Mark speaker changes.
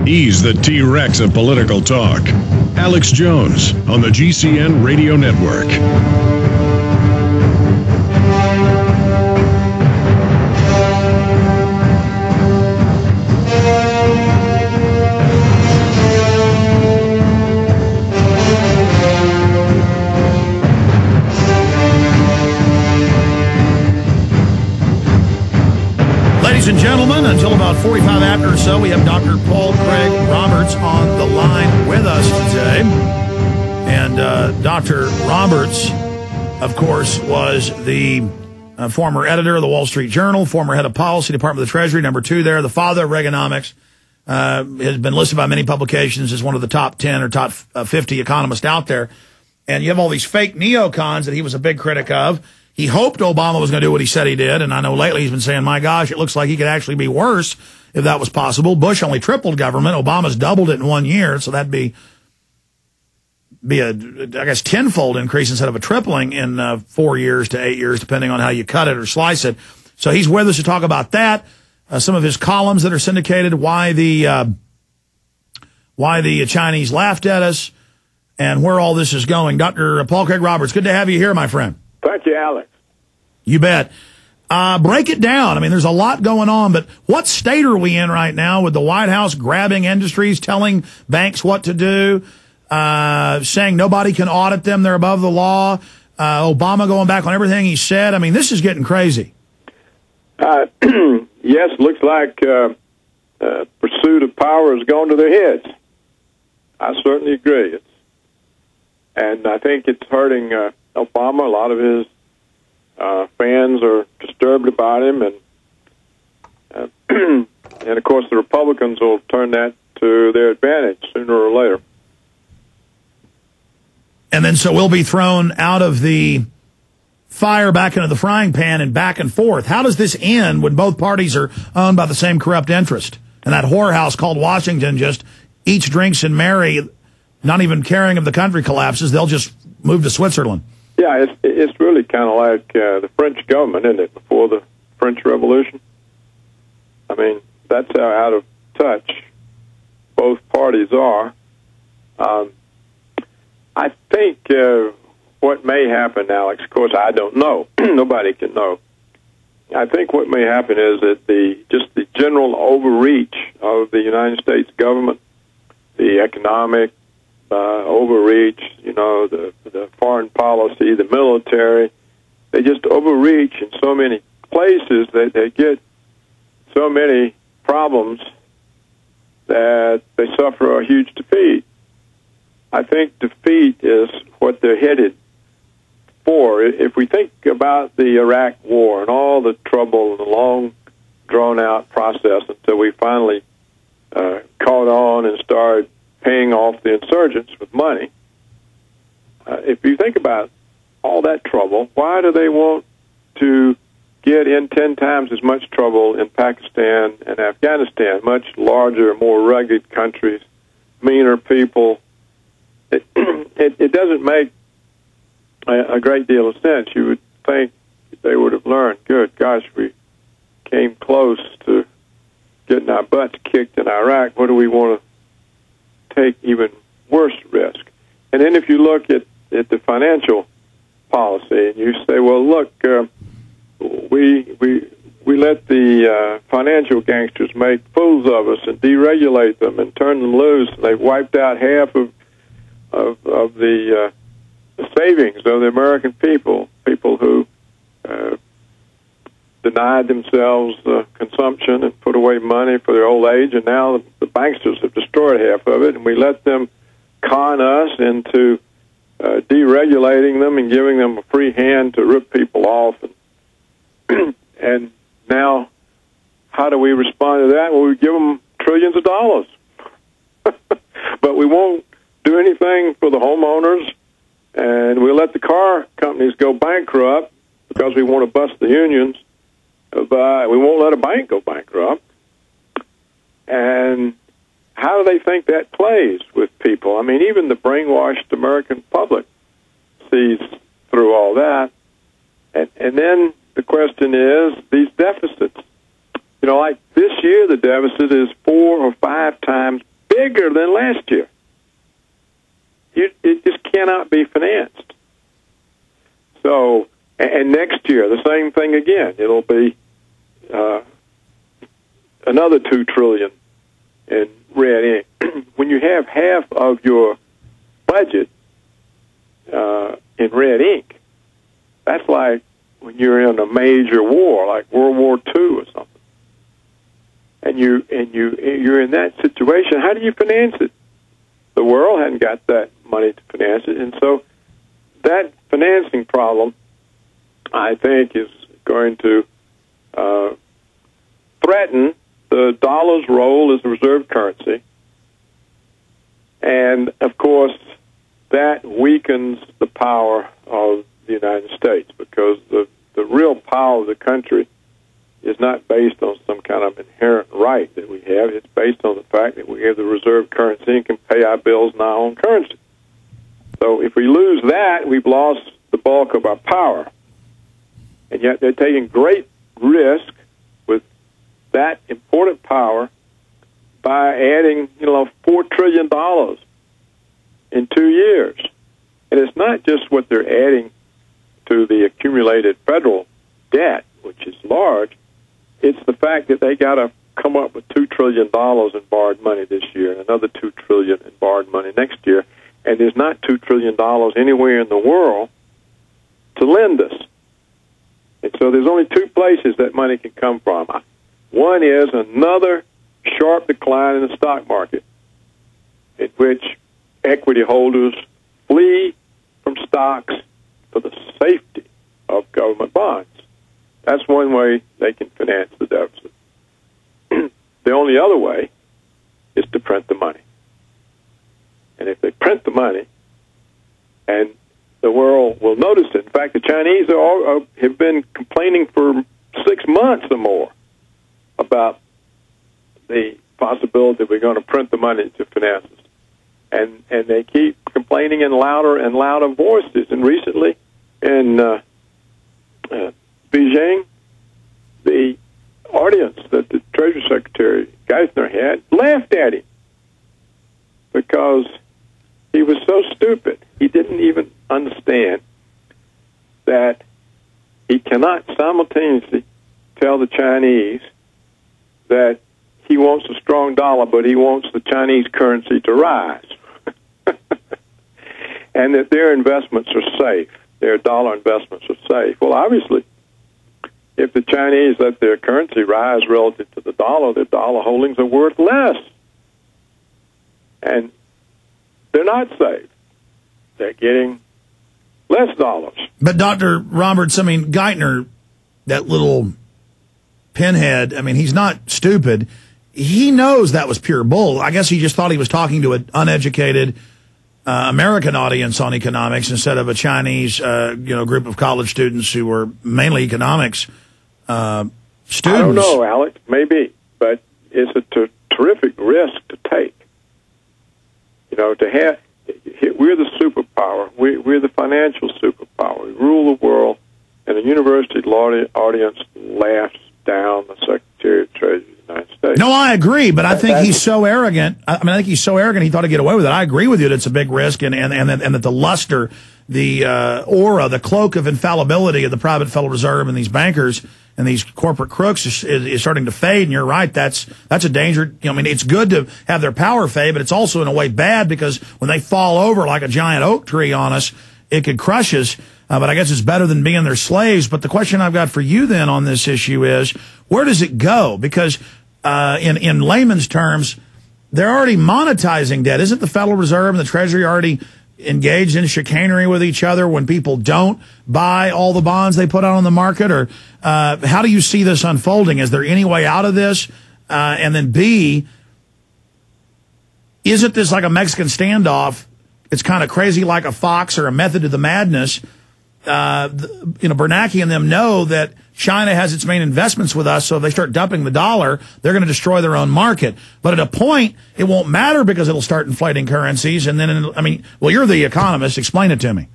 Speaker 1: He's the T-Rex of political talk. Alex Jones on the GCN Radio Network.
Speaker 2: Ladies and gentlemen, until about 45 after or so, we have Dr. Paul Craig Roberts on the line with us today. And Dr. Roberts, of course, was the former editor of the Wall Street Journal, former head of policy, Department of the Treasury, number 2 there, the father of Reaganomics, has been listed by many publications as one of the top 10 or top 50 economists out there. And you have all these fake neocons that he was a big critic of. He hoped Obama was going to do what he said he did, and I know lately he's been saying, my gosh, it looks like he could actually be worse if that was possible. Bush only tripled government. Obama's doubled it in 1 year, so that'd be a, I guess, tenfold increase instead of a tripling in 4 years to 8 years, depending on how you cut it or slice it. So he's with us to talk about that, some of his columns that are syndicated, why the Chinese laughed at us, and where all this is going. Dr. Paul Craig Roberts, good to have you here, my friend.
Speaker 3: Thank you, Alex.
Speaker 2: You bet. Break it down. I mean, there's a lot going on, but what state are we in right now with the White House grabbing industries, telling banks what to do, saying nobody can audit them, they're above the law, Obama going back on everything he said? I mean, this is getting crazy.
Speaker 3: Yes, looks like pursuit of power has gone to their heads. I certainly agree. And I think it's hurting Obama. A lot of his fans are disturbed about him, and of course the Republicans will turn that to their advantage sooner or later.
Speaker 2: And then so we'll be thrown out of the fire back into the frying pan and back and forth. How does this end when both parties are owned by the same corrupt interest? And that whorehouse called Washington just eats, drinks, and marry, not even caring if the country collapses. They'll just move to Switzerland.
Speaker 3: Yeah, it's really kind of like the French government, isn't it, before the French Revolution? I mean, that's how out of touch both parties are. I think what may happen, Alex, of course, I don't know. Nobody can know. I think what may happen is that the general overreach of the United States government, the economic overreach, you know, the foreign policy, the military, they just overreach in so many places that they get so many problems that they suffer a huge defeat. I think defeat is what they're headed for. If we think about the Iraq War and all the trouble and the long, drawn-out process until we finally caught on and started paying off the insurgents with money, if you think about all that trouble, why do they want to get in 10 times as much trouble in Pakistan and Afghanistan, much larger, more rugged countries, meaner people? It doesn't make a great deal of sense. You would think they would have learned, good gosh, we came close to getting our butts kicked in Iraq. What do we want to take even worse risk? And then if you look at the financial policy and you say, well, look, we let the financial gangsters make fools of us and deregulate them and turn them loose. And they've wiped out half of the savings of the American people who denied themselves consumption and put away money for their old age, and now the banksters have destroyed half of it, and we let them con us into deregulating them and giving them a free hand to rip people off. And now, how do we respond to that? Well, we give them trillions of dollars. But we won't do anything for the homeowners, and we let the car companies go bankrupt because we want to bust the unions. But we won't let a bank go bankrupt. And how do they think that plays with people? I mean, even the brainwashed American public sees through all that. And then the question is these deficits. You know, like this year, the deficit is 4 or 5 times bigger than last year. It just cannot be financed. So, and next year, the same thing again. It'll be another $2 trillion in red ink. When you have half of your budget in red ink, that's like when you're in a major war, like World War II or something, and you're in that situation. How do you finance it? The world hadn't got that money to finance it, and so that financing problem, I think, is going to threaten the dollar's role as a reserve currency, and of course that weakens the power of the United States, because the real power of the country is not based on some kind of inherent right that we have. It's based on the fact that we have the reserve currency and can pay our bills in our own currency. So if we lose that, we've lost the bulk of our power. And yet they're taking great risk with that important power by adding, $4 trillion in 2 years. And it's not just what they're adding to the accumulated federal debt, which is large. It's the fact that they got to come up with $2 trillion in borrowed money this year and another $2 trillion in borrowed money next year. And there's not $2 trillion anywhere in the world to lend us. And so there's only two places that money can come from. One is another sharp decline in the stock market, in which equity holders flee from stocks for the safety of government bonds. That's one way they can finance the deficit. The only other way is to print the money. And if they print the money, and the world will notice it. In fact, the Chinese have been complaining for 6 months or more about the possibility that we're going to print the money to finance us. And they keep complaining in louder and louder voices. And recently, in Beijing, the audience that the Treasury Secretary Geithner had laughed at him because he was so stupid. He didn't even understand that he cannot simultaneously tell the Chinese that he wants a strong dollar, but he wants the Chinese currency to rise, and that their investments are safe. Their dollar investments are safe. Well, obviously, if the Chinese let their currency rise relative to the dollar, their dollar holdings are worth less. And they're not safe. They're getting less dollars.
Speaker 2: But Dr. Roberts, Geithner, that little pinhead, he's not stupid. He knows that was pure bull. I guess he just thought he was talking to an uneducated American audience on economics instead of a Chinese, group of college students who were mainly economics students.
Speaker 3: I don't know, Alex. Maybe, but it's a terrific risk to take. We're the superpower. We're the financial superpower. We rule the world, and the university audience laughs down the Secretary of Treasury of the United States.
Speaker 2: No, I agree, but I think he's so arrogant. I think he's so arrogant he thought he'd get away with it. I agree with you that it's a big risk, and that the luster, the aura, the cloak of infallibility of the private Federal Reserve and these bankers and these corporate crooks is starting to fade. And you're right, that's a danger. It's good to have their power fade, but it's also in a way bad, because when they fall over like a giant oak tree on us, it could crush us. But I guess it's better than being their slaves. But the question I've got for you then on this issue is, where does it go? Because in layman's terms, they're already monetizing debt. Isn't the Federal Reserve and the Treasury already engaged in chicanery with each other when people don't buy all the bonds they put out on the market? Or how do you see this unfolding? Is there any way out of this? And then B, isn't this like a Mexican standoff? It's kind of crazy like a fox or a method to the madness. Bernanke and them know that China has its main investments with us, so if they start dumping the dollar, they're going to destroy their own market. But at a point, it won't matter because it'll start inflating currencies. And then, you're the economist. Explain it to me.